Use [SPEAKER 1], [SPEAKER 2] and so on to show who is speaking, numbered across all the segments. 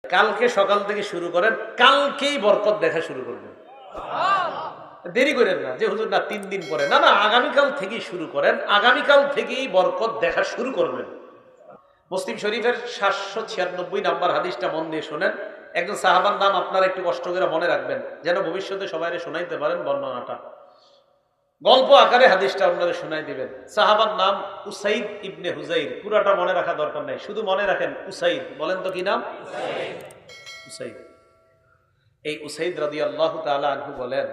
[SPEAKER 1] কালকে সকাল থেকে শুরু করেন, কালকেই বরকত দেখা শুরু করবেন। দেরি করেন না যে হুজুর না 3 দিন পরে, না না, আগামীকাল থেকেই শুরু করেন, আগামীকাল থেকেই বরকত দেখা শুরু করবেন। মুসলিম শরীফের 796 নাম্বার হাদিসটা মন দিয়ে শোনেন। একজন সাহাবার নাম আপনারা একটু কষ্ট করে মনে রাখবেন, যেন ভবিষ্যতে সবাই শোনাইতে পারেন বর্ণনাটা। গল্প আকারে হাদিসটা আপনারা শোনাই দিবেন। সাহাবার নাম উসাইদ ইবনে হুজাইর। পুরাটা মনে রাখা দরকার নাই, শুধু মনে রাখেন উসাইদ। বলেন তো কি নাম? উসাইদ। এই উসাইদ রাদিয়াল্লাহু তাআলা আনহু বলেন,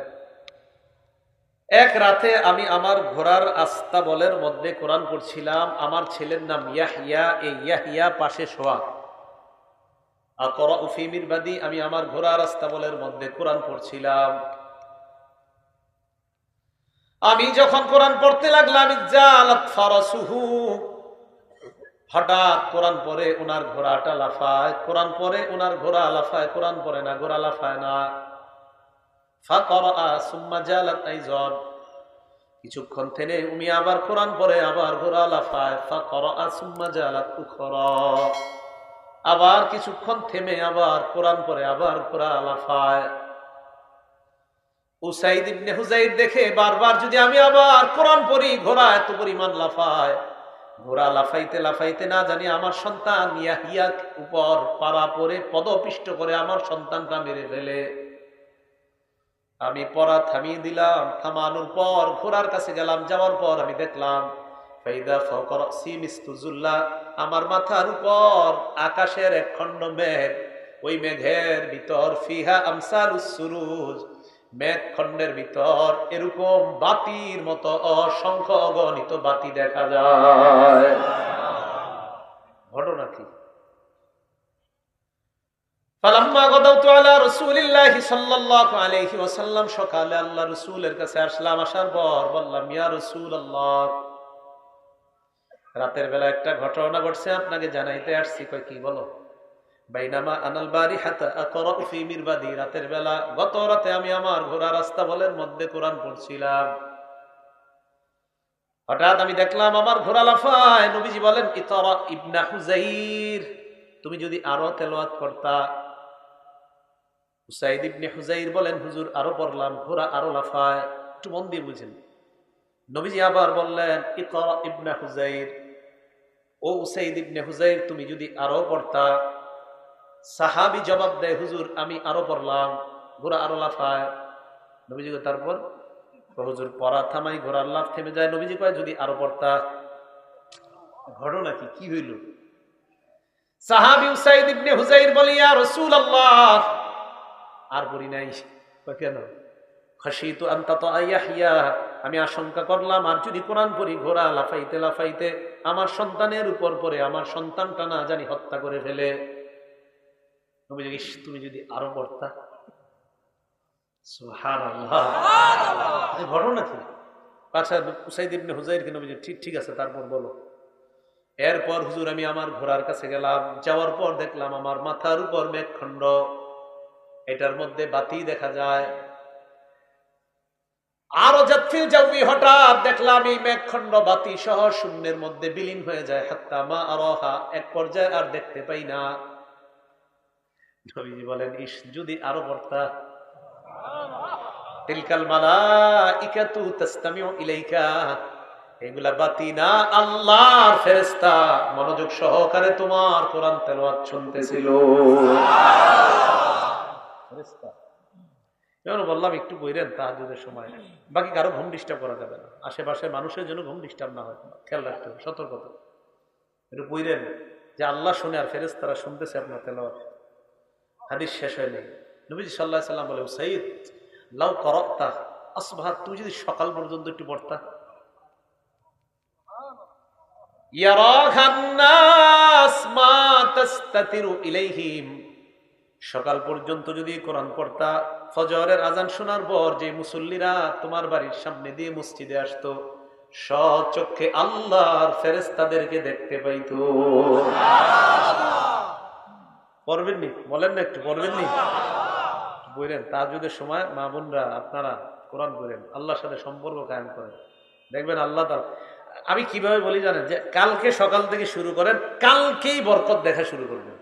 [SPEAKER 1] এক রাতে আমি আমার ঘোড়ার আস্তাবলের মধ্যে কোরআন পড়ছিলাম। আমার ছেলের নাম ইয়াহইয়া। এই ইয়াহইয়া পাশে শোয়া। আকরাউ ফি মিরবাদি, আমি আমার ঘোড়ার আস্তাবলের মধ্যে কোরআন পড়ছিলাম। আমি যখন কোরআন পড়তে লাগলাম, জালাত ফারাসুহু, হঠাৎ কোরআন পড়ে ওনার ঘোড়াটা লাফায়। কোরআন পড়ে ওনার ঘোড়া লাফায়, কোরআন পড়ে না, ঘোড়া লাফায় না। ফাকরা সুম্মা জালাত আইযান, কিছুক্ষণ থেমে উমি আবার কোরআন পড়ে, আবার ঘোড়া লাফায়। ফাকরা সুম্মা জালাত উখরা, আবার কিছুক্ষণ থেমে আবার কোরআন পড়ে, আবার ঘোড়া লাফায়। উসাইদ ইবনে হুজাইর দেখে বারবার যদি আমি আবার কোরআন পড়ি, ঘোড়া এত পরিমাণ লাফায়। ঘোড়া লাফাইতে লাফাইতে না জানি আমার সন্তান ইয়াহিয়ার উপর পাড়া পড়ে পদপিষ্ট করে আমার সন্তানটা মেরে ফেলে। আমি পড়া থামিয়ে দিলাম। থামানোর পর ঘোড়ার কাছে গেলাম। যাওয়ার পর আমি দেখলাম ফাইদা ফাওকা রাসি মিসতুজুল্লাহ, আমার মাথার উপর আকাশের এক খণ্ড মেঘ। ওই মেঘের ভিতর ফিহা আমসালুস সুরুজ, মেঘ খণ্ডের ভিতর এরকম বাতির মতো অসংখ্য অগণিত বাতি দেখা যায়। ঘটনা কি? ফালাম্মা গাদাউতু আলা রাসূলিল্লাহি সাল্লাল্লাহু আলাইহি ওয়াসাল্লাম, সকালে আল্লাহ রাসূলের কাছে আসলাম। আসার পর বললাম, ইয়া রাসূলুল্লাহ, রাতের বেলা একটা ঘটনা ঘটছে, আপনাকে জানাইতে আসছি। কয় কি? বলো। বাইনামা আনাল বারিহাতা আকরাউ ফি মিরবাদি, রাতের বেলা গত রাতে আমি আমার ঘোড়ার আস্তাবলের মধ্যে কোরআন পড়ছিলাম। হঠাৎ আমি দেখলাম আমার ঘোড়া লাফায়। নবীজি বলেন, ইতরা ইবনা হুজাইর, তুমি যদি আরো তেলাওয়াত করতা। উসাইদ ইবনে হুজাইর বলেন, হুজুর আরো পড়লাম, ঘোড়া আরো লাফায়। একটু মন দিয়ে বুঝেন। নবীজি আবার বললেন, ইকরা ইবনে হুজাইর, ও উসাইদ ইবনে হুজাইর, তুমি যদি আরো পড়তা। সাহাবী জবাব দেয়, হুজুর আমি আরো পড়লাম, ঘোড়া আরো লাফায়। নবীজি তারপর হুজুর পড়া থামাই, ঘোড়ার লাফ থেমে যায়। নবীজি কয়, যদি আরো পড়তা। ঘটনা কি? কি হইল? সাহাবী উসাইদ ইবনে হুজাইর বলে, ইয়া রাসূলুল্লাহ, আর পড়ি নাই। কেন? খাশিতু আন তাতা ইয়াহইয়া, আমি আশঙ্কা করলাম আর যদি কোরআন পড়ি, ঘোড়া লাফাইতে লাফাইতে আমার সন্তানের উপর পড়ে আমার সন্তানটা না জানি হত্যা করে ফেলে। তুমি যদি আরো পড়তা। সুবহানাল্লাহ। এই ঘটনা কি? আচ্ছা, উসাইদ ইবনে হুজাইরকে নবীজি ঠিক আছে, তারপর বলো। এরপর হুজুর আমি আমার ঘোড়ার কাছে গেলাম। যাওয়ার পর দেখলাম আমার মাথার উপর মেঘখণ্ড, এটার মধ্যে বাতি দেখা যায়। আরো যাত্রীর যাবি, হঠাৎ দেখলাম এই মেঘখণ্ড বাতি সহ শূন্যের মধ্যে বিলীন হয়ে যায়। হাত্তা মা আরহা, এক পর্যায়ে আর দেখতে পাই না। নবীজি বলেন, ইস, যদি আরো পড়তা। তিলকাল মালাইকাতু তাসতামিউ ইলাইকা, এগুলা বাতি না, আল্লাহর ফেরেশতা মনোযোগ সহকারে তোমার কোরআন তেলাওয়াত শুনতেছিল। ফেরেশতা। বললাম একটু বইরেন তাহাজ্জুদের সময়, বাকি কারো ঘুম ডিস্টার্ব করা যাবে না। আশেপাশে মানুষের জন্য ঘুম ডিস্টার্ব না হয়, খেয়াল রাখতে হবে, সতর্কতা। একটু বইরেন যে আল্লাহ শুনে আর ফেরেশতারা শুনতেছে আপনার তেলাওয়াত। হাদিস শেষ হয় নাই। নবীজি সাল্লাল্লাহু আলাইহি সাল্লাম বলে, সাইয়্যিদ লাউ করাতা আসবাহ, তুমি যদি সকাল পর্যন্ত একটু পড়তা। ইয়ারাহান নাস মা তাস্তাতিরু ইলাইহিম, সকাল পর্যন্ত যদি কোরআন পড়তা, ফজরের আজান শোনার পর যে মুসল্লিরা তোমার বাড়ির সামনে দিয়ে মসজিদে আসতো, স্বচক্ষে আল্লাহর ফেরেশতাদেরকে দেখতে পাইতো। পড়বেন নি? বলেন না, একটু পড়বেন নি? বললেন তাহাজ্জুদের সময় মা বোনরা আপনারা কোরআন পড়েন, আল্লাহর সাথে সম্পর্ক কায়েম করেন, দেখবেন আল্লাহ তাআলা। আমি কিভাবে বলি জানেন? যে কালকে সকাল থেকে শুরু করেন, কালকেই বরকত দেখা শুরু করবেন।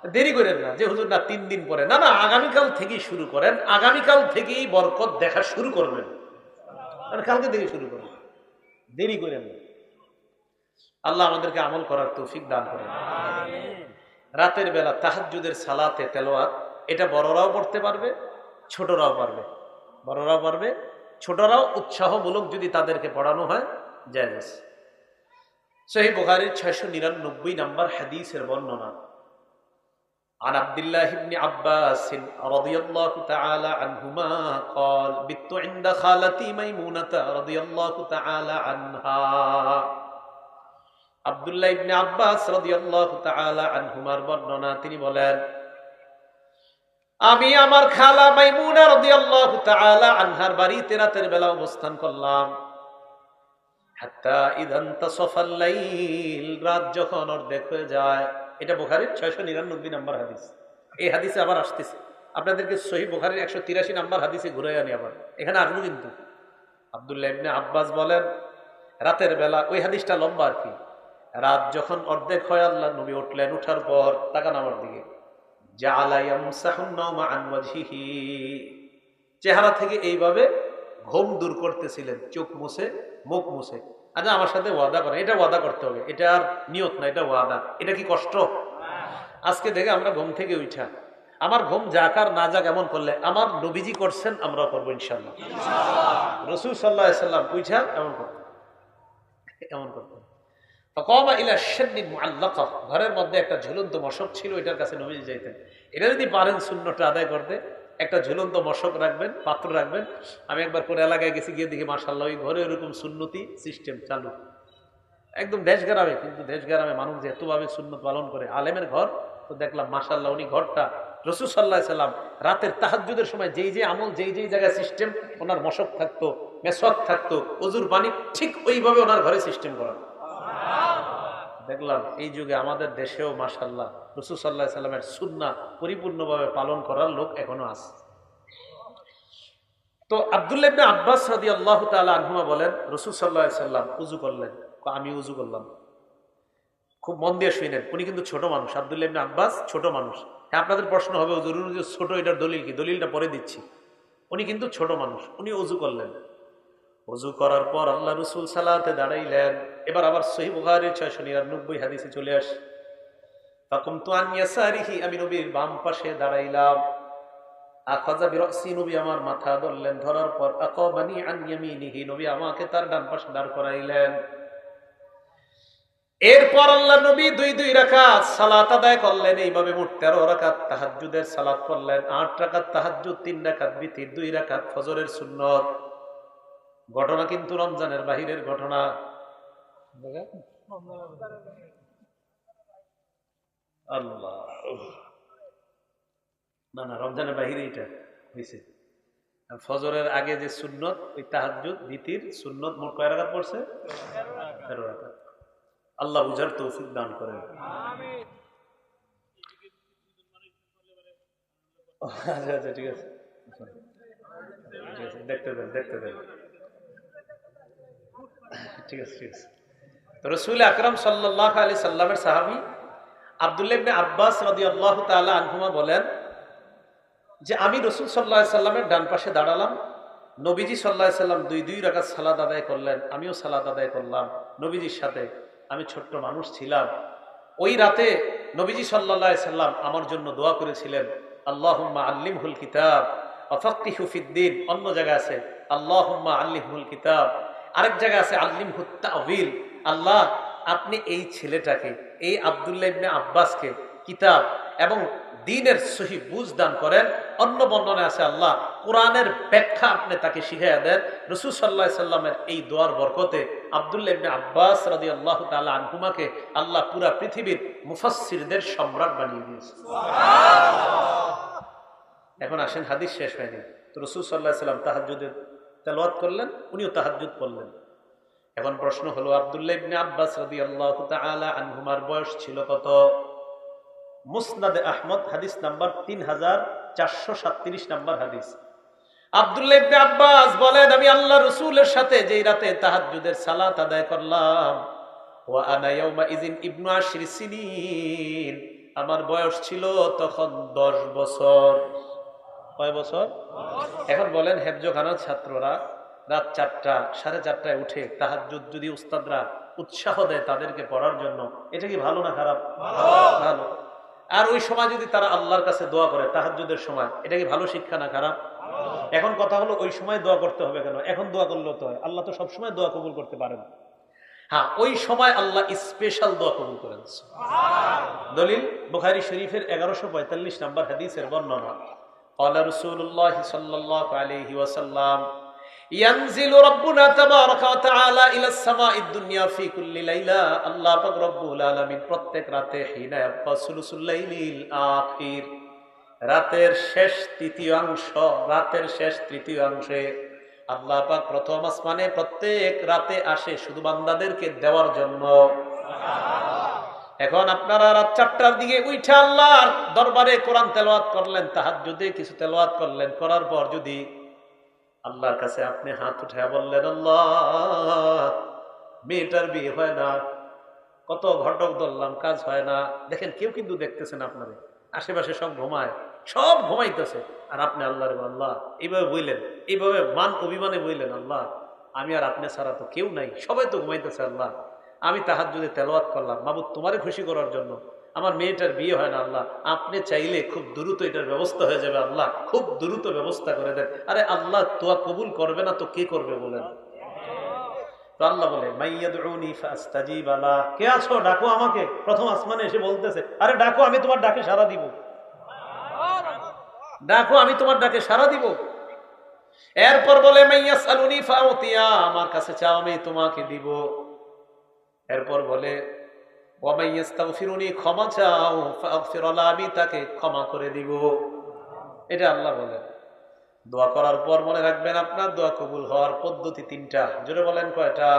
[SPEAKER 1] দেরি করেন না যে হুজুর না 3 দিন পরে, না না আগামীকাল থেকেই শুরু করেন, আগামীকাল থেকেই বরকত দেখা শুরু করবেন, মানে কালকে থেকে শুরু করবেন, দেরি করেন না। আল্লাহ আমাদেরকে আমল করার তৌফিক দান করেন। রাতের বেলা তাহাজ্জুদের সালাতে তেলাওয়াত, এটা বড়রাও পড়তে পারবে, ছোটরাও পারবে, বড়রাও পারবে, ছোটরাও উৎসাহমূলক যদি তাদেরকে পড়ানো হয় জায়েজ। সহিহ বুখারীর 699 নম্বর হাদিসের বর্ণনা, عن عبد الله بن عباس رضي الله تعالى عنهما قال بت عند خالتي ميمونة رضي الله تعالى عنها। আব্দুল্লাহ ইবনে আব্বাস রাদিয়াল্লাহু তাআলা আনহুমার বর্ণনা, তিনি বলেন আমি আমার খালা মাইমুনা রাদিয়াল্লাহু তাআলা আনহার বাড়িতে রাতের বেলা অবস্থান করলাম। হাত্তা ইদান তাসাফাল লাইল, রাত যখন অর্ধেক হয়ে যায়। এটা বুখারীর 699 নম্বর হাদিস। এই হাদিসে আবার আসতেছে, আপনাদেরকে সহিহ বুখারীর 183 নম্বর হাদিসে ঘুরে আনি আবার, এখানে আসবো কিন্তু। আব্দুল্লাহ ইবনে আব্বাস বলেন রাতের বেলা, ওই হাদিসটা লম্বা আর কি, রাত যখন অর্ধেক হয় আল্লাহ নবী উঠলেন, উঠার পর তাকান আমার দিকে, জাআলা ইয়ামসাহুন নাওমা আন ওয়াজহিহি, চেহারা থেকে এইভাবে ঘুম দূর করতেছিলেন, চোখ মুছে, মুখ মুছে। আচ্ছা আমার সাথে ওয়াদা করেন, এটা ওয়াদা করতে হবে, এটা আর নিয়ত না, এটা ওয়াদা। এটা কি কষ্ট? আজকে থেকে আমরা ঘুম থেকে উঠা, আমার ঘুম যাক আর না যাক এমন করলে, আমার নবীজি করছেন আমরাও করবো ইনশাআল্লাহ। রাসূল সাল্লাল্লাহু আলাইহি সাল্লাম উঠা এমন করতেন, এমন করতেন। ঘরের মধ্যে একটা ঝুলন্ত মশক ছিল, এটার কাছে নবীজি যাইতেন। এটা যদি পারেন শূন্যটা আদায় করতে, একটা ঝুলন্ত মশক রাখবেন, পাত্র রাখবেন। আমি একবার কোন এলাকায় গেছি, গিয়ে দেখি মাশাআল্লাহ ওই ঘরে এরকম সুন্নতি সিস্টেম চালু, একদম দেশ গ্রামে। কিন্তু দেশ গ্রামে মানুষ যে এতভাবে সুন্নত পালন করে, আলেমের ঘর তো দেখলাম মাশাআল্লাহ উনি ঘরটা রাসূল সাল্লাল্লাহু আলাইহি সাল্লাম রাতের তাহাজ্জুদের সময় যেই যে আমল, যেই যেই জায়গায় সিস্টেম, ওনার মশক থাকতো, মেসওয়াক থাকতো, ওযুর পানি ঠিক ওইভাবে ওনার ঘরে সিস্টেম করা দেখলাম। এই যুগে আমাদের দেশেও মাশাআল্লাহ রাসূল সাল্লাল্লাহু আলাইহি সাল্লামের সুন্নাহ পরিপূর্ণভাবে পালন করার লোক এখনো আছে। তো আব্দুল্লাহ ইবনে আব্বাস রাদিয়াল্লাহু তাআলা আনহুমা বলেন রাসূল সাল্লাল্লাহু আলাইহি সাল্লাম ওযু করলেন, আমি ওযু করলাম। খুব মন দিয়ে শুনেন, উনি কিন্তু ছোট মানুষ, আব্দুল্লাহ ইবনে আব্বাস ছোট মানুষ। হ্যাঁ আপনাদের প্রশ্ন হবে হুজুর যে ছোট, এটার দলিল কি? দলিলটা পরে দিচ্ছি। উনি কিন্তু ছোট মানুষ, উনি ওযু করলেন। ওযু করার পর আল্লাহ রাসূল সালাতে দাঁড়াইলেন। এবার আবার সহিহ বুখারীর 699 হাদিসে চলে আসে, ফাকুমতু আন ইয়াসারিহি, আমি নবীর বাম পাশে দাঁড়াইলাম। আখাযা বিরাসি, নবী আমার মাথা ধরলেন, ধরার পর আকাবানি আন ইয়ামিনিহি, নবী আমাকে তার ডান পাশে দাঁড় করাইলেন। এরপর আল্লাহ নবী 2 রাকাত সালাত আদায় করলেন। এইভাবে মোট 13 রাকাত তাহাজ্জুদের সালাত পড়লেন। 8 রাকাত তাহাজ্জুদ, 3 রাকাত বিতির, 2 রাকাত ফজরের সুন্নত। ঘটনা কিন্তু রমজানের বাহিরের ঘটনা। আল্লাহ, না না রমজানের বাহিরে এটা হয়েছে। ফজরের আগে যে সুন্নত, ওই তাহাজ্জুদ বিতির সুন্নত মোট কয় রাকাত পড়ছে? 13 রাকাত। আল্লাহ বুঝার তৌফিক দান করেন। আচ্ছা আচ্ছা ঠিক আছে, দেখতে দেন, দেখতে দেন। ঠিক আছে ঠিক আছে। তো রাসূল আকরাম সাল্লাল্লাহু আলাইহি সাল্লামের সাহাবী আব্দুল্লাহ ইবনে আব্বাস রাদিয়াল্লাহু তাআলা আনহুমা বলেন যে আমি রাসূল সাল্লাল্লাহু আলাইহি সাল্লামের ডান পাশে দাঁড়ালাম। নবীজি সাল্লাল্লাহু আলাইহি সাল্লাম 2 রাকাত সালাত আদায় করলেন, আমিও সালাত আদায় করলাম নবীজির সাথে। আমি ছোট্ট মানুষ ছিলাম। ওই রাতে নবীজি সাল্লাল্লাহু আলাইহি সাল্লাম আমার জন্য দোয়া করেছিলেন, আল্লাহুম্মা আল্লিমহুল কিতাব ওয়া ফাক্কিহু ফিদ্দীন। অন্য জায়গায় আছে আল্লাহুম্মা আল্লিমহুল কিতাব, আরেক জায়গায় আছে আল্লিমহুত তাওয়িল। আল্লাহ আপনি এই ছেলেটাকে, এই আব্দুল্লাহ ইবনে আব্বাসকে কিতাব এবং দ্বীনের সহি বুঝ দান করেন। অন্য বর্ণনায় আছে আল্লাহ কোরআনের ব্যাখ্যা আপনি তাকে শিখাইয়া দেন। রাসূল সাল্লাল্লাহু আলাইহি সাল্লামের এই দোয়ার বরকতে আব্দুল্লাহ ইবনে আব্বাস রাদিয়াল্লাহু তাআলা আনহুমাকে আল্লাহ পুরা পৃথিবীর মুফাসসিরদের সম্রাট বানিয়ে দিয়েছে। এখন আসেন, হাদিস শেষ হয়নি। তো রাসূল সাল্লাল্লাহু আলাইহি সাল্লাম তাহাজ্জুদের তেলাওয়াত করলেন, উনিও তাহাজ্জুদ পড়লেন। এখন প্রশ্ন হলো আব্দুল্লাহ ইবনে আব্বাস রাদিয়াল্লাহু তাআলা আনহুমার বয়স ছিল কত? মুসনাদে আহমদ হাদিস নাম্বার 3437 নাম্বার হাদিস। আব্দুল্লাহ ইবনে আব্বাস বলেন আমি আল্লাহ রাসূলের সাথে যেই রাতে তাহাজ্জুদের সালাত আদায় করলাম, ওয়া আনা ইয়াউমা ইযিন ইবনু 10 সিনিন, আমার বয়স ছিল তখন 10 বছর। কয় বছর? এখন বলেন হেফজখানার ছাত্ররা রাত 4টা 4:30টায় উঠে তাহাজ্জুদ যদি উস্তাদরা উৎসাহ দেয় তাদেরকে পড়ার জন্য, এটা কি ভালো না খারাপ? ভালো। আর ওই সময় যদি তারা আল্লাহর কাছে দোয়া করে তাহাজ্জুদের সময়, এটা কি ভালো শিক্ষা না খারাপ? এখন কথা হলো ওই সময় দোয়া করতে হবে কেন? এখন দোয়া করলেও তো হয়, আল্লাহ তো সবসময় দোয়া কবুল করতে পারেন। হ্যাঁ, ওই সময় আল্লাহ স্পেশাল দোয়া কবুল করেন। দলিল বুখারী শরীফের 1145 নম্বর হাদিসের বর্ণনা। قال رسول الله صلى الله عليه وسلم ينزل ربنا تبارك وتعالى الى السماء الدنيا في كل ليله। আল্লাহ পাক রব্বুল আলামিন প্রত্যেক রাতে হিনা ইয়াবকা সুলুসুল লাইলিল আখির, রাতের শেষ তৃতীয়াংশে আল্লাহ পাক প্রথম আসমানে প্রত্যেক রাতে আসে শুধু বান্দাদেরকে দেওয়ার জন্য। এখন আপনারা রাত 4টার দিকে উঠে আল্লাহর দরবারে কোরআন তেলাওয়াত করলেন, তাহাজ্জুদে কিছু তেলাওয়াত করলেন, করার পর যদি আল্লাহর কাছে আপনি হাত উঠায় বললেন, আল্লাহ মেয়েটার বিয়ে হয় না, কত ঘটক ধরলাম কাজ হয় না, দেখেন কেউ কিন্তু দেখতেছেন আপনারে, আশেপাশে সব ঘুমাইতেছে, আর আপনি আল্লাহরে আল্লাহ এইভাবে বললেন, এইভাবে মান অভিমানে বললেন, আল্লাহ আমি আর আপনি ছাড়া তো কেউ নাই, সবাই তো ঘুমাইতেছে, আল্লাহ আমি তাহাজ্জুদে তেলাওয়াত করলাম মাবুদ তোমারে খুশি করার জন্য, আমার মেয়েটার বিয়ে হয় না, আল্লাহ আপনি চাইলে খুব দ্রুত এটার ব্যবস্থা হয়ে যাবে, আল্লাহ খুব দ্রুত ব্যবস্থা করে দেন। আরে আল্লাহ তোয়া কবুল করবে না তো কে করবে বলেন? তো আল্লাহ বলে মাইয়াদউনি ফাস্তাজিব লা, কে আছো ডাকো আমাকে। প্রথম আসমানে এসে বলতেছে, আরে ডাকো আমি তোমার ডাকে সাড়া দিব, ডাকো আমি তোমার ডাকে সাড়া দিব। এরপর বলে মাইয়াসআলুনি ফাউতিয়া, আমার কাছে চাও আমি তোমাকে দিব। এরপর বলে ওয়ামাইয়াস্তাগফিরুনি, ক্ষমা চাও ফাগফির লা, আমি তাকে ক্ষমা করে দিব। এটা আল্লাহ বলে। দোয়া করার পর মনে রাখবেন আপনার দোয়া কবুল হওয়ার পদ্ধতি 3টা। জোরে বলেন কয়টা?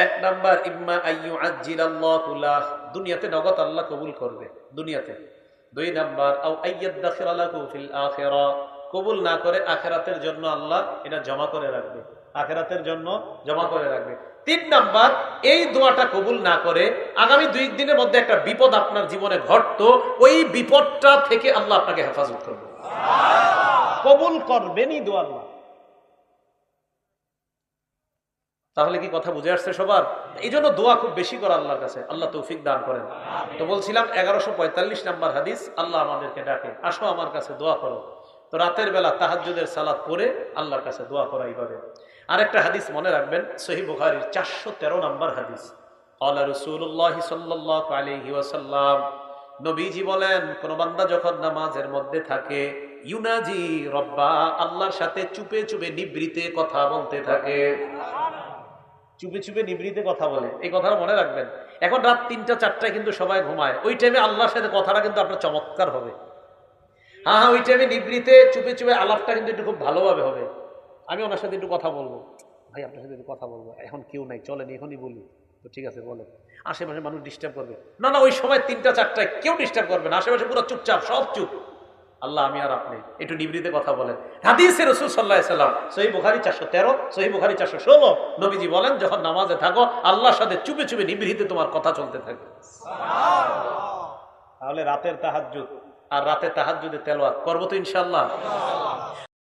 [SPEAKER 1] 1 নাম্বার ইম্মা আইয়ুআজ্জিলাল্লাহু লাহ, দুনিয়াতে নগদ আল্লাহ কবুল করবে দুনিয়াতে। 2 নাম্বার আও আইয়াদখিরা লাহু ফিল আখিরাহ, কবুল না করে আখিরাতের জন্য আল্লাহ এটা জমা করে রাখবে, আখিরাতের জন্য জমা করে রাখবে। 3 নাম্বার, এই দোয়াটা কবুল না করে আগামী 2 দিনের মধ্যে একটা বিপদ আপনার জীবনে ঘটতো, ওই বিপদটা থেকে আল্লাহ আপনাকে হেফাজত করবে, কবুল করবেনই দোয়া আল্লাহ। তাহলে কি কথা বুঝে আসছে সবার? এই জন্য দোয়া খুব বেশি করা আল্লাহর কাছে, আল্লাহ তৌফিক দান করেন। তো বলছিলাম 1145 নম্বর হাদিস, আল্লাহ আমাদেরকে ডাকে আসো আমার কাছে দোয়া করো। তো রাতের বেলা তাহাজ্জুদের সালাত পড়ে আল্লাহর কাছে দোয়া করা এইভাবে। আরেকটা হাদিস মনে রাখবেন, সহিহ বুখারীর 413 নম্বর হাদিস। ক্বালা রাসূলুল্লাহ সাল্লাল্লাহু আলাইহি ওয়াসাল্লাম, নবীজি বলেন কোন বান্দা যখন নামাজের মধ্যে থাকে, ইউনাজি রব্বা, আল্লাহর সাথে চুপে চুপে নিভৃতে কথা বলতে থাকে, চুপে চুপে নিভৃতে কথা বলে, এই কথাটা মনে রাখবেন। এখন রাত 3টা 4টায় কিন্তু সবাই ঘুমায়, ওই টাইমে আল্লাহর সাথে কথাটা কিন্তু আপনার চমৎকার হবে। হ্যাঁ, ওই টাইমে নিভৃতে চুপে চুপে আলাপটা কিন্তু একটু খুব ভালোভাবে হবে। আমি ওনার সাথে একটু কথা বলবো, ভাই আপনার সাথে একটু কথা বলবো, এখন কেউ নাই, চলেন এখনই বলি। তো ঠিক আছে বলেন, আশেপাশে মানুষ ডিস্টার্ব করবে না, না ওই সময় 3টা 4টায় কেউ ডিস্টার্ব করবে না, আশেপাশে পুরো চুপচাপ, সব চুপ, আল্লাহ আমি আর আপনি একটু নিভৃতে কথা বলেন। হাদিসে রাসূল সাল্লাল্লাহু আলাইহি সাল্লাম, সহিহ বুখারী 413, সহিহ বুখারী 416, নবীজি বলেন যখন নামাজে থাকো আল্লাহর সাথে চুপে চুপে নিভৃতে তোমার কথা চলতে থাকে। তাহলে রাতের তাহাজ্জুদ আর রাতে তাহাজ্জুদে তেলাওয়াত করব তো ইনশাআল্লাহ।